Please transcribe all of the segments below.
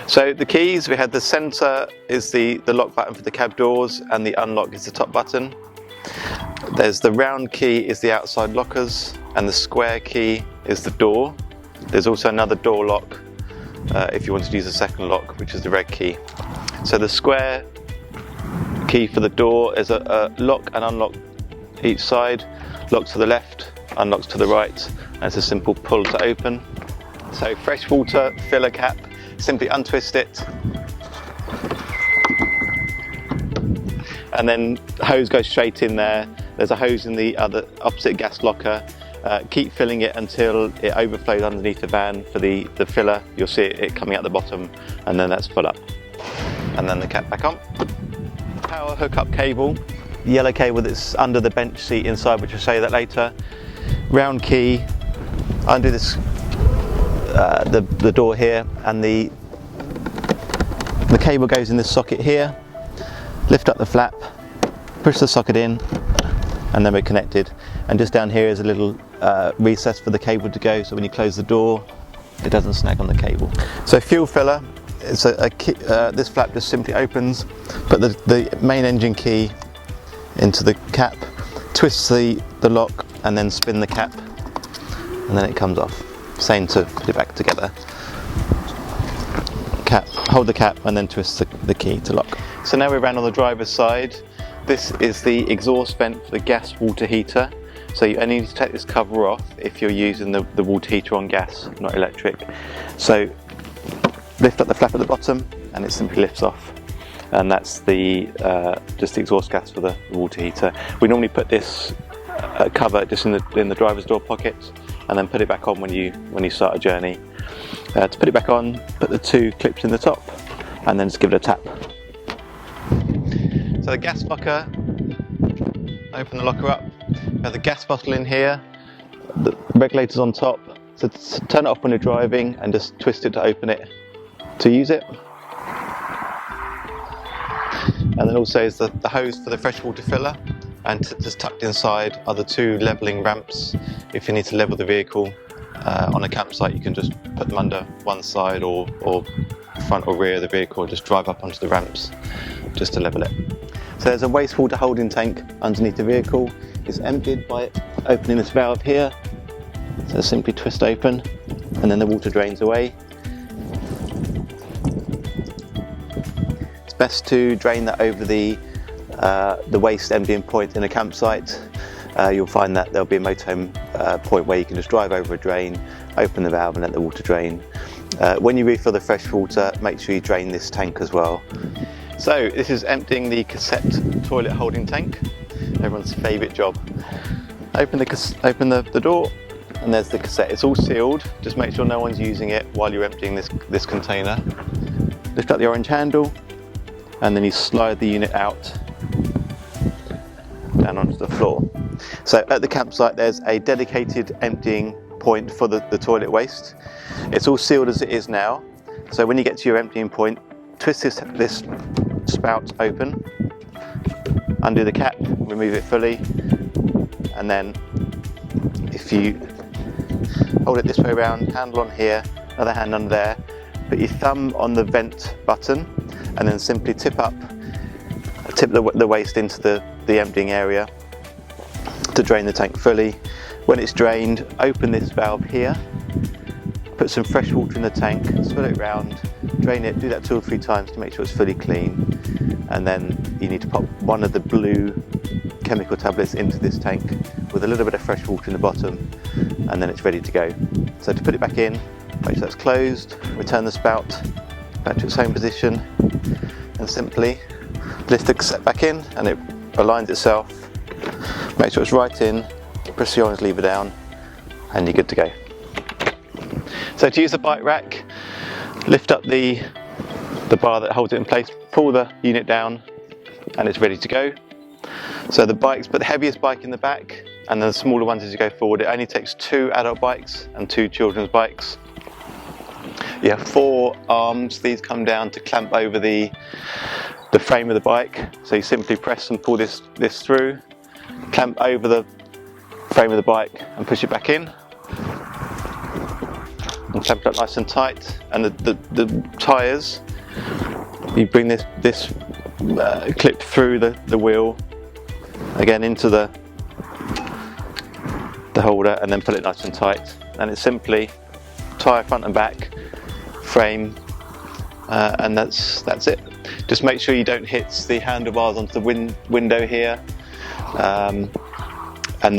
So the keys, we had the centre is the lock button for the cab doors, and the unlock is the top button. There's the round key is the outside lockers, and the square key is the door. There's also another door lock if you wanted to use a second lock, which is the red key. So the square key for the door is a lock and unlock each side, lock to the left, unlocks to the right, and it's a simple pull to open. So freshwater filler cap, simply untwist it, and then the hose goes straight in there. There's a hose in the other opposite gas locker. Keep filling it until it overflows underneath the van for the filler. You'll see it coming out the bottom, and then that's full up. And then the cap back on. Power hookup cable, yellow cable that's under the bench seat inside, which I'll show you that later. Round key, undo this, the door here, and the cable goes in this socket here. Lift up the flap, push the socket in, and then we're connected. And just down here is a little recess for the cable to go, so when you close the door it doesn't snag on the cable. So fuel filler, it's this flap just simply opens, put the main engine key into the cap, twist the lock, and then spin the cap, and then it comes off. Same to put it back together. Cap, hold the cap, and then twist the key to lock. So now we're around on the driver's side. This is the exhaust vent for the gas water heater. So you only need to take this cover off if you're using the water heater on gas, not electric. So lift up the flap at the bottom and it simply lifts off. And that's just the exhaust gas for the water heater. We normally put this cover just in the driver's door pocket, and then put it back on when you start a journey. To put it back on, put the two clips in the top, and then just give it a tap. So the gas locker, open the locker up. We have the gas bottle in here, the regulator's on top. So turn it off when you're driving and just twist it to open it to use it. And then also is the hose for the freshwater filler, and just tucked inside are the two levelling ramps. If you need to level the vehicle on a campsite, you can just put them under one side or front or rear of the vehicle, and just drive up onto the ramps just to level it. So there's a wastewater holding tank underneath the vehicle. It's emptied by opening this valve here. So simply twist open, and then the water drains away. It's best to drain that over the waste emptying point in a campsite. You'll find that there'll be a motorhome point where you can just drive over a drain, open the valve, and let the water drain. When you refill the fresh water, make sure you drain this tank as well. So this is emptying the cassette toilet holding tank. Everyone's favourite job. Open the door, and there's the cassette. It's all sealed. Just make sure no one's using it while you're emptying this container. Lift up the orange handle, and then you slide the unit out down onto the floor. So at the campsite there's a dedicated emptying point for the toilet waste. It's all sealed as it is now. So when you get to your emptying point, twist this spout open, undo the cap, remove it fully, and then if you hold it this way around, handle on here, other hand on there, put your thumb on the vent button, and then simply tip the waste into the emptying area to drain the tank fully. When it's drained, open this valve here, put some fresh water in the tank, swirl it round, drain it, do that 2 or 3 times to make sure it's fully clean, and then you need to pop one of the blue chemical tablets into this tank with a little bit of fresh water in the bottom, and then it's ready to go. So to put it back in, make sure that's closed, return the spout back to its home position, and simply lift the cassette back in, and it aligns itself. Make sure it's right in, press the orange lever down, and you're good to go. So to use the bike rack, lift up the bar that holds it in place, pull the unit down, and it's ready to go. So the bikes, put the heaviest bike in the back, and then the smaller ones as you go forward. It only takes 2 adult bikes and 2 children's bikes. You have 4 arms. These come down to clamp over the frame of the bike. So you simply press and pull this through, clamp over the frame of the bike, and push it back in. And clamp it up nice and tight, and the tyres, you bring this clip through the wheel, again into the holder, and then pull it nice and tight, and it's simply tyre front and back, frame, and that's it. Just make sure you don't hit the handlebars onto the window here, and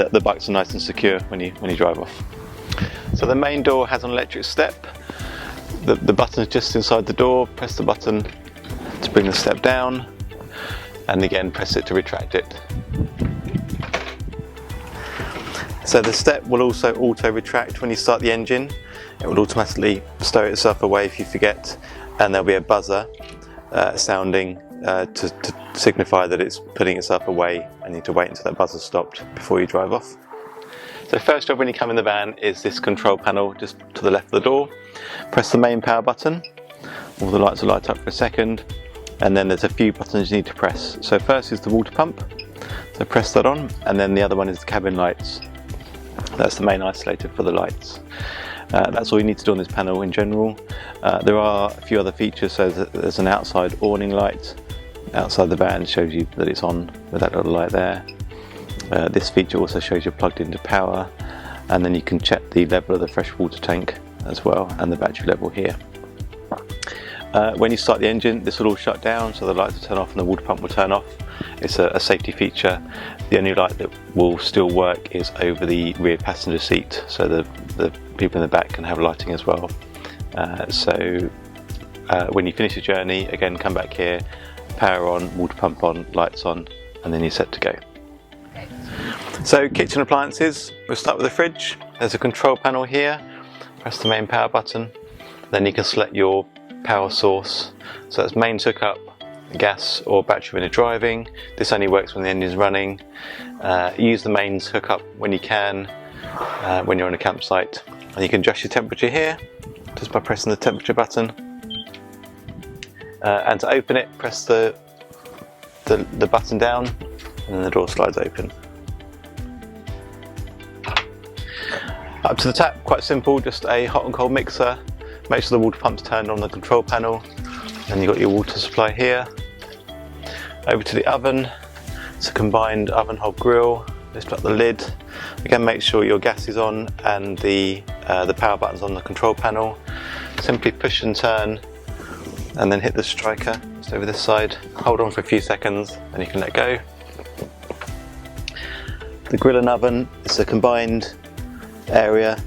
that the bikes are nice and secure when you drive off. So the main door has an electric step. The button is just inside the door. Press the button to bring the step down, and again press it to retract it. So the step will also auto retract when you start the engine. It will automatically stow itself away if you forget, and there'll be a buzzer sounding to signify that it's putting itself away, and you need to wait until that buzzer stopped before you drive off. So first job when you come in the van is this control panel just to the left of the door. Press the main power button, all the lights will light up for a second, and then there's a few buttons you need to press. So first is the water pump, so press that on, and then the other one is the cabin lights. That's the main isolator for the lights. That's all you need to do on this panel in general. There are a few other features, so there's an outside awning light outside the van, shows you that it's on with that little light there. This feature also shows you're plugged into power, and then you can check the level of the fresh water tank as well, and the battery level here. When you start the engine, this will all shut down, so the lights will turn off and the water pump will turn off. It's a safety feature. The only light that will still work is over the rear passenger seat, so the people in the back can have lighting as well. When you finish the journey, again come back here, power on, water pump on, lights on, and then you're set to go. So kitchen appliances, we'll start with the fridge. There's a control panel here. Press the main power button, then you can select your power source. So that's mains hookup, gas or battery when you're driving. This only works when the engine's running. Use the mains hookup when you can, when you're on a campsite. And you can adjust your temperature here just by pressing the temperature button. And to open it, press the button down, and then the door slides open. Up to the tap, quite simple, just a hot and cold mixer. Make sure the water pump's turned on the control panel, and you've got your water supply here. Over to the oven, it's a combined oven hob grill. Lift up the lid. Again, make sure your gas is on and the power button's on the control panel. Simply push and turn, and then hit the striker just over this side. Hold on for a few seconds, and you can let go. The grill and oven is a combined area.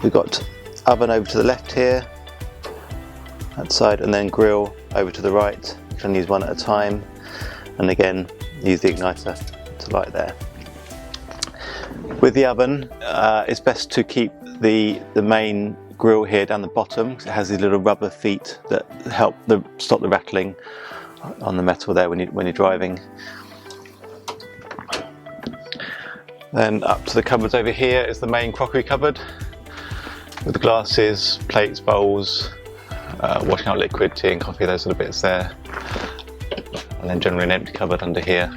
We've got oven over to the left here, that side, and then grill over to the right. You can use one at a time, and again use the igniter to light there. With the oven, it's best to keep the main grill here down the bottom, because it has these little rubber feet that help stop the rattling on the metal there when you're driving. Then up to the cupboards over here is the main crockery cupboard with the glasses, plates, bowls, washing out liquid, tea and coffee, those sort of bits there. And then generally an empty cupboard under here.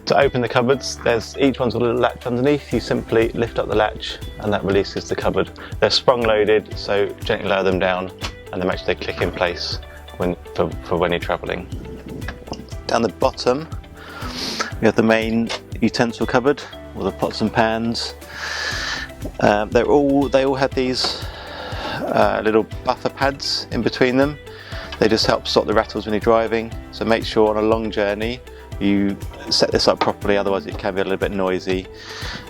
To open the cupboards, each one's got a little latch underneath. You simply lift up the latch and that releases the cupboard. They're sprung loaded, so gently lower them down and then make sure they click in place for when you're travelling. Down the bottom we have the main utensil cupboard, all the pots and pans. They all have these little buffer pads in between them. They just help stop the rattles when you're driving, so make sure on a long journey you set this up properly, otherwise it can be a little bit noisy.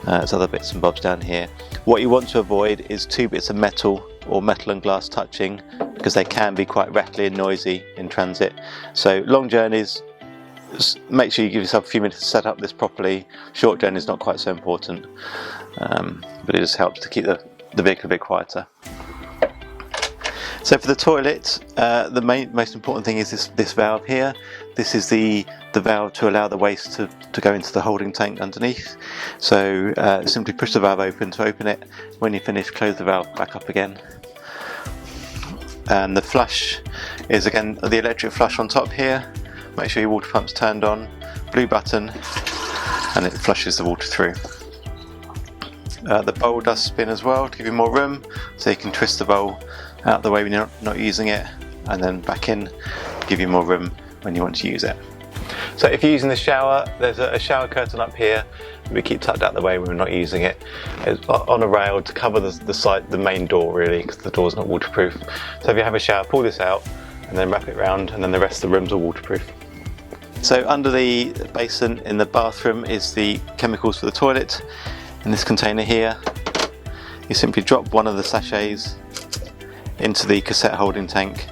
There's other bits and bobs down here. What you want to avoid is two bits of metal or metal and glass touching, because they can be quite rattly and noisy in transit. So long journeys, make sure you give yourself a few minutes to set up this properly. Short journeys not quite so important, but it just helps to keep the vehicle a bit quieter. So for the toilet, the most important thing is this valve here. This is the valve to allow the waste to go into the holding tank underneath. So simply push the valve open to open it. When you finish, close the valve back up again. And the flush is again the electric flush on top here. Make sure your water pump's turned on, blue button, and it flushes the water through. The bowl does spin as well to give you more room, so you can twist the bowl out of the way when you're not using it, and then back in, give you more room when you want to use it. So if you're using the shower, there's a shower curtain up here that we keep tucked out the way when we're not using it. It's on a rail to cover the main door really, because the door's not waterproof. So if you have a shower, pull this out and then wrap it round, and then the rest of the rooms are waterproof. So under the basin in the bathroom is the chemicals for the toilet. In this container here, you simply drop one of the sachets into the cassette holding tank,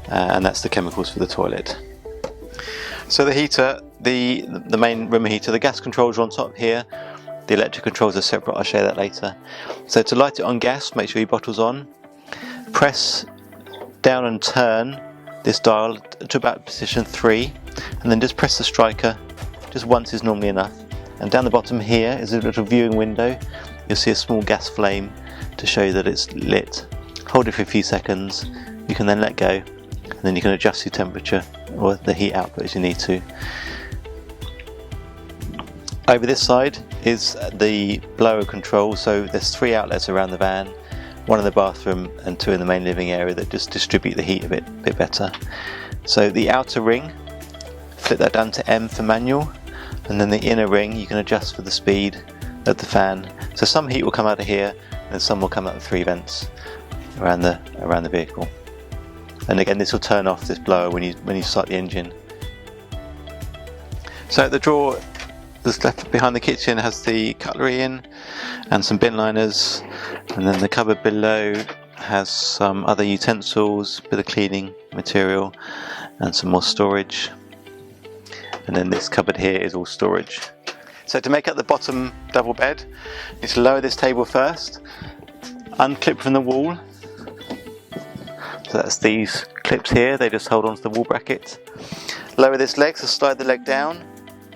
and that's the chemicals for the toilet. So the heater, the main room heater, the gas controls are on top here. The electric controls are separate, I'll show you that later. So to light it on gas, make sure your bottle's on. Press down and turn this dial to about position 3, and then just press the striker. Just once is normally enough. And down the bottom here is a little viewing window. You'll see a small gas flame to show you that it's lit. Hold it for a few seconds. You can then let go, and then you can adjust your temperature or the heat output as you need to. Over this side is the blower control. So there's 3 outlets around the van, 1 in the bathroom and 2 in the main living area, that just distribute the heat a bit better. So the outer ring, flip that down to M for manual, and then the inner ring you can adjust for the speed of the fan. So some heat will come out of here and some will come out of 3 vents around the vehicle. And again, this will turn off this blower when you start the engine. So the drawer that's left behind the kitchen has the cutlery in and some bin liners, and then the cupboard below has some other utensils, bit of cleaning material and some more storage. And then this cupboard here is all storage. So to make up the bottom double bed, you need to lower this table first, unclip from the wall. So that's these clips here, they just hold onto the wall bracket. Lower this leg, so slide the leg down,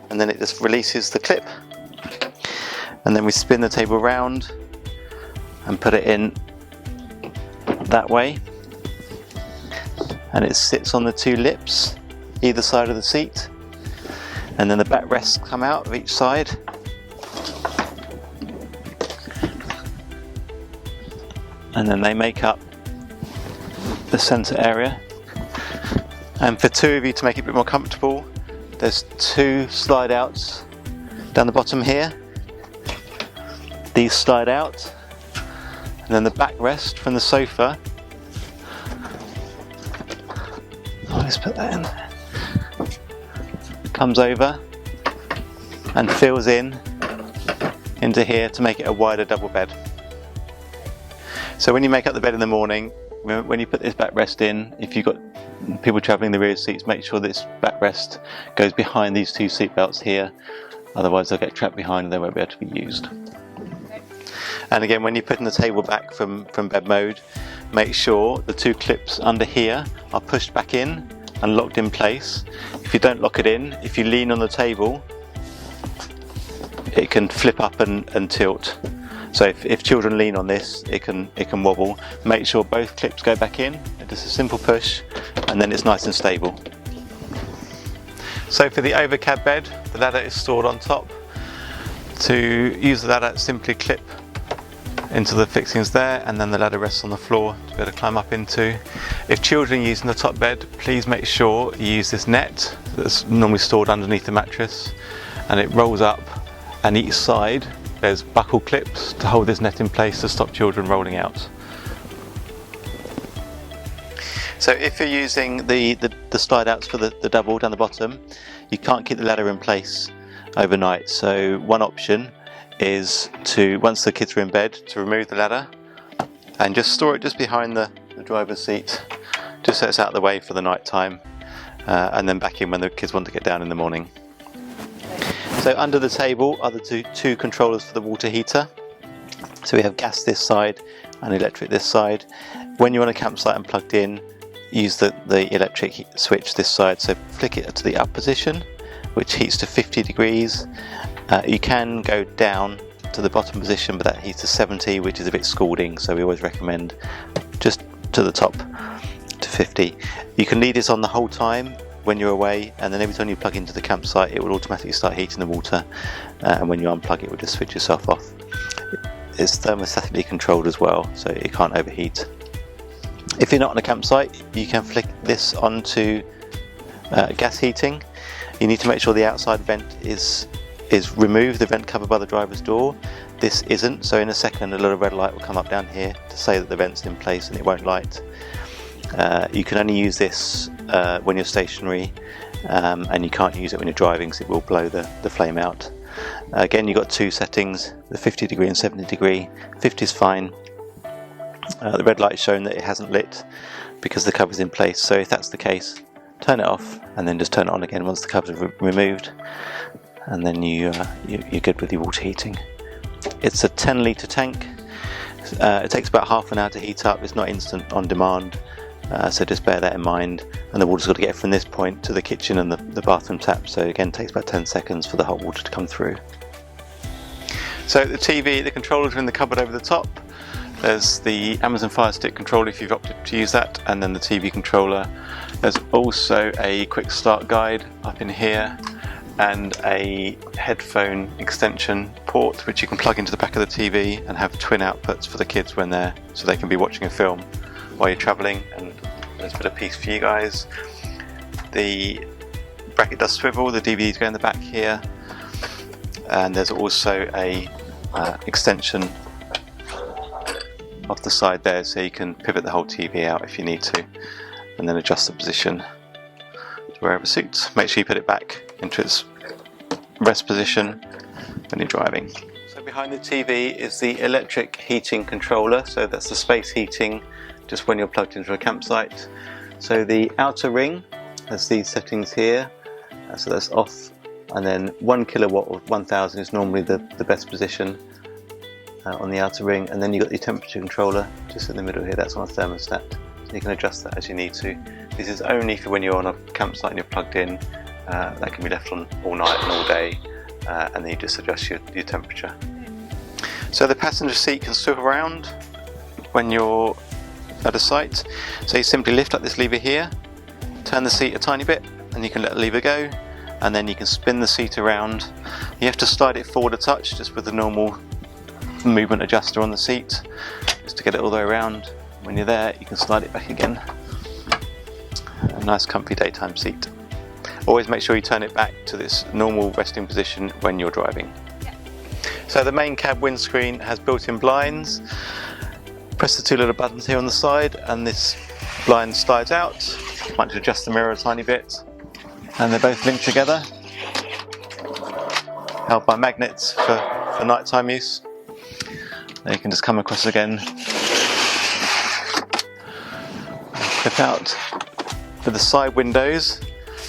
and then it just releases the clip. And then we spin the table round and put it in that way. And it sits on the 2 lips, either side of the seat. And then the backrests come out of each side. And then they make up the centre area. And for 2 of you to make it a bit more comfortable, there's 2 slide outs down the bottom here. These slide out, and then the backrest from the sofa. Let's put that in there. Comes over and fills into here to make it a wider double bed. So when you make up the bed in the morning, when you put this backrest in, if you've got people travelling the rear seats, make sure this backrest goes behind these 2 seat belts here, otherwise they'll get trapped behind and they won't be able to be used. And again, when you're putting the table back from bed mode, make sure the 2 clips under here are pushed back in and locked in place. If you don't lock it in, if you lean on the table, it can flip up and tilt. So if children lean on this, it can wobble. Make sure both clips go back in, just a simple push, and then it's nice and stable. So for the overcab bed, the ladder is stored on top. To use the ladder, simply clip into the fixings there, and then the ladder rests on the floor to be able to climb up into. If children are using the top bed, please make sure you use this net that's normally stored underneath the mattress, and it rolls up, and each side there's buckle clips to hold this net in place to stop children rolling out. So if you're using the slide outs for the double down the bottom, you can't keep the ladder in place overnight. So one option is to, once the kids are in bed, to remove the ladder and just store it just behind the driver's seat, just so it's out of the way for the night time, and then back in when the kids want to get down in the morning. So under the table are the two controllers for the water heater. So we have gas this side and electric this side. When you're on a campsite and plugged in, use the electric switch this side, so flick it to the up position, which heats to 50 degrees. You can go down to the bottom position, but that heats to 70, which is a bit scalding, so we always recommend just to the top to 50. You can leave this on the whole time when you're away, and then every time you plug into the campsite it will automatically start heating the water, and when you unplug it will just switch itself off. is thermostatically controlled as well, so it can't overheat. If you're not on a campsite, you can flick this onto gas heating. You need to make sure the outside vent is removed, the vent cover by the driver's door. This isn't, so in a second a little red light will come up down here to say that the vent's in place and it won't light. You can only use this when you're stationary, and you can't use it when you're driving because it will blow the flame out. Again, you've got two settings, the 50 degree and 70 degree. 50 is fine. The red light is showing that it hasn't lit because the cover's in place, so if that's the case, turn it off and then just turn it on again once the cover's removed, and then you're good with your water heating. It's a 10 litre tank. It takes about half an hour to heat up. It's not instant on demand, so just bear that in mind. And the water's got to get from this point to the kitchen and the bathroom tap, so again it takes about 10 seconds for the hot water to come through. So the TV, the controllers are in the cupboard over the top. There's the Amazon Fire Stick controller if you've opted to use that, and then the TV controller. There's also a quick start guide up in here, and a headphone extension port which you can plug into the back of the TV and have twin outputs for the kids when they're, so they can be watching a film while you're travelling, and there's a bit of peace for you guys. The bracket does swivel, the DVDs go in the back here, and there's also a extension off the side there, so you can pivot the whole TV out if you need to, and then adjust the position to wherever suits. Make sure you put it back into its rest position when you're driving. So behind the TV is the electric heating controller, so that's the space heating just when you're plugged into a campsite. So the outer ring has these settings here, so that's off, and then 1 kilowatt or 1000 is normally the best position on the outer ring, and then you've got your temperature controller just in the middle here, that's on a thermostat, so you can adjust that as you need to. This is only for when you're on a campsite and you're plugged in. That can be left on all night and all day, and then you just adjust your temperature. So the passenger seat can swivel around when you're at a site, so you simply lift up this lever here, turn the seat a tiny bit, and you can let the lever go, and then you can spin the seat around. You have to slide it forward a touch just with the normal movement adjuster on the seat just to get it all the way around. When you're there, you can slide it back again. A nice comfy daytime seat. Always make sure you turn it back to this normal resting position when you're driving. So the main cab windscreen has built-in blinds. Press the two little buttons here on the side and this blind slides out. You might adjust the mirror a tiny bit, and they're both linked together, held by magnets for nighttime use. Now you can just come across again, clip out. For the side windows,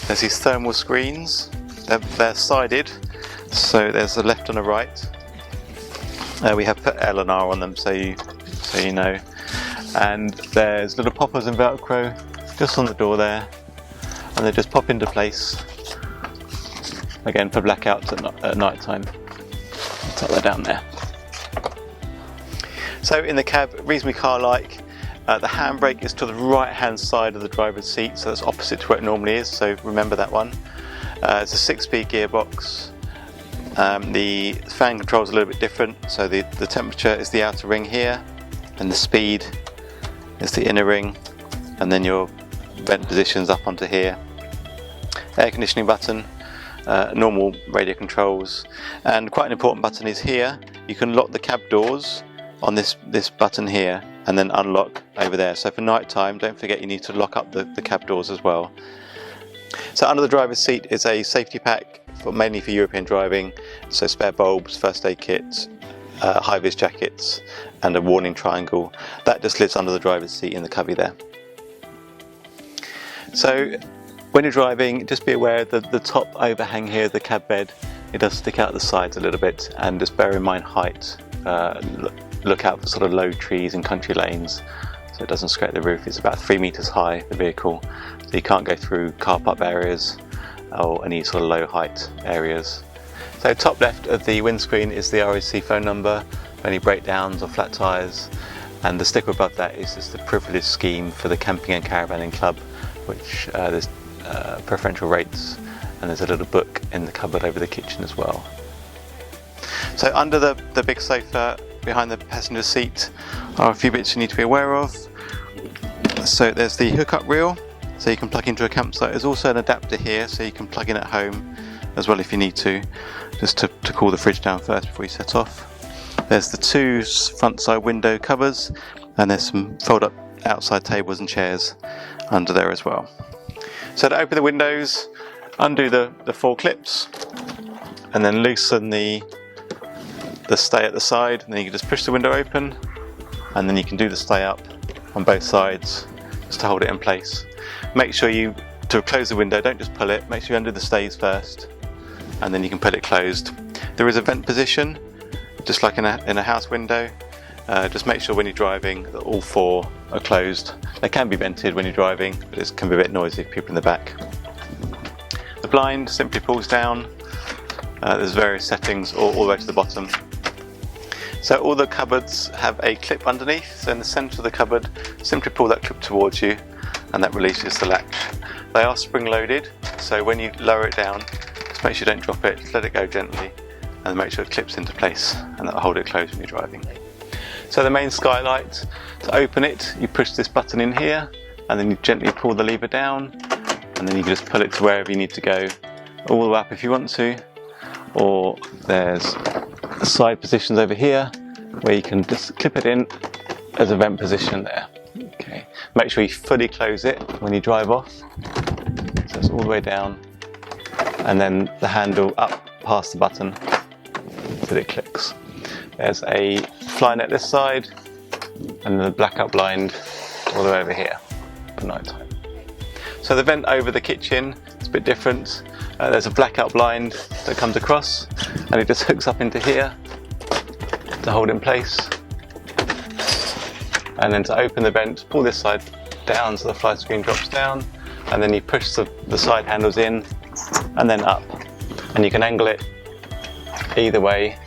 there's these thermal screens. They're sided, so there's a left and a right. We have put L and R on them, so you know. And there's little poppers and Velcro just on the door there, and they just pop into place. Again, for blackouts at night time. Tuck that down there. So in the cab, reasonably car-like. The handbrake is to the right-hand side of the driver's seat, so that's opposite to where it normally is, so remember that one. It's a 6-speed gearbox. The fan control is a little bit different, so the temperature is the outer ring here, and the speed is the inner ring, and then your vent positions up onto here. Air conditioning button, normal radio controls, and quite an important button is here. You can lock the cab doors on this button here, and then unlock over there. So for night time, don't forget you need to lock up the cab doors as well. So under the driver's seat is a safety pack, mainly for European driving, so spare bulbs, first aid kits, high-vis jackets, and a warning triangle. That just lives under the driver's seat in the cubby there. So when you're driving, just be aware that the top overhang here of the cab bed, it does stick out the sides a little bit, and just bear in mind height. Look out for sort of low trees and country lanes so it doesn't scrape the roof. It's about 3 meters high, the vehicle, so you can't go through car park areas or any sort of low height areas. So top left of the windscreen is the RAC phone number for any breakdowns or flat tyres, and the sticker above that is just the privilege scheme for the camping and caravanning club, which there's preferential rates, and there's a little book in the cupboard over the kitchen as well. So under the big sofa behind the passenger seat are a few bits you need to be aware of. So there's the hookup reel, so you can plug into a campsite. There's also an adapter here, so you can plug in at home as well if you need to, just to cool the fridge down first before you set off. There's the two front side window covers, and there's some fold up outside tables and chairs under there as well. So to open the windows, undo the four clips and then loosen the stay at the side, and then you can just push the window open, and then you can do the stay up on both sides just to hold it in place. Make sure to close the window, don't just pull it, make sure you undo the stays first, and then you can pull it closed. There is a vent position, just like in a house window. Just make sure when you're driving that all four are closed. They can be vented when you're driving, but it can be a bit noisy if people in the back. The blind simply pulls down. There's various settings all the way to the bottom. So all the cupboards have a clip underneath, so in the centre of the cupboard, simply pull that clip towards you and that releases the latch. They are spring loaded, so when you lower it down, just make sure you don't drop it, just let it go gently and make sure it clips into place, and that'll hold it closed when you're driving. So the main skylight, to open it, you push this button in here and then you gently pull the lever down, and then you can just pull it to wherever you need to go, all the way up if you want to, or there's side positions over here where you can just clip it in as a vent position there. Okay. Make sure you fully close it when you drive off, so it's all the way down, and then the handle up past the button till it clicks. There's a fly net this side, and then the blackout blind all the way over here for night time. So the vent over the kitchen is a bit different. There's a blackout blind that comes across, and it just hooks up into here to hold in place. And then to open the vent, pull this side down so the fly screen drops down, and then you push the side handles in and then up. And you can angle it either way,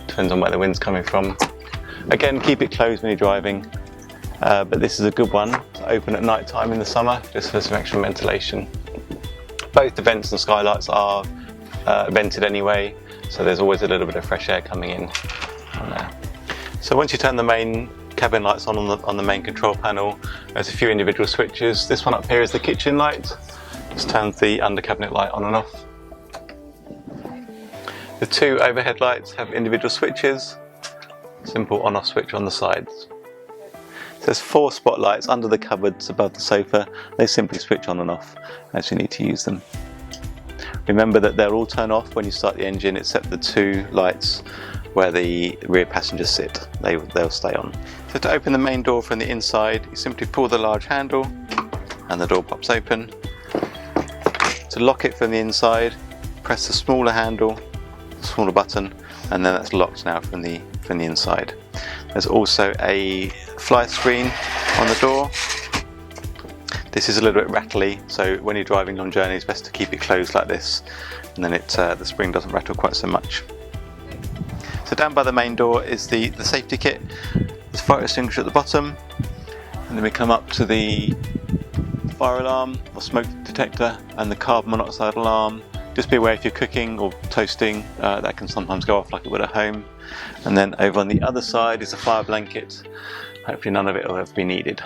depends on where the wind's coming from. Again, keep it closed when you're driving, but this is a good one to open at night time in the summer, just for some extra ventilation. Both the vents and skylights are vented anyway, so there's always a little bit of fresh air coming in on there. So once you turn the main cabin lights on the main control panel, there's a few individual switches. This one up here is the kitchen light. Just turns the under cabinet light on and off. The two overhead lights have individual switches, simple on-off switch on the sides. So there's four spotlights under the cupboards above the sofa. They simply switch on and off as you need to use them. Remember that they'll all turn off when you start the engine, except the two lights where the rear passengers sit. They'll stay on. So to open the main door from the inside, you simply pull the large handle and the door pops open. To lock it from the inside, press the smaller handle, smaller button, and then that's locked now from the inside. There's also a fly screen on the door. This is a little bit rattly, so when you're driving long journeys, it's best to keep it closed like this, and then the spring doesn't rattle quite so much. So down by the main door is the safety kit. There's a fire extinguisher at the bottom, and then we come up to the fire alarm or smoke detector and the carbon monoxide alarm. Just be aware if you're cooking or toasting, that can sometimes go off like it would at home. And then over on the other side is a fire blanket. Hopefully none of it will ever be needed.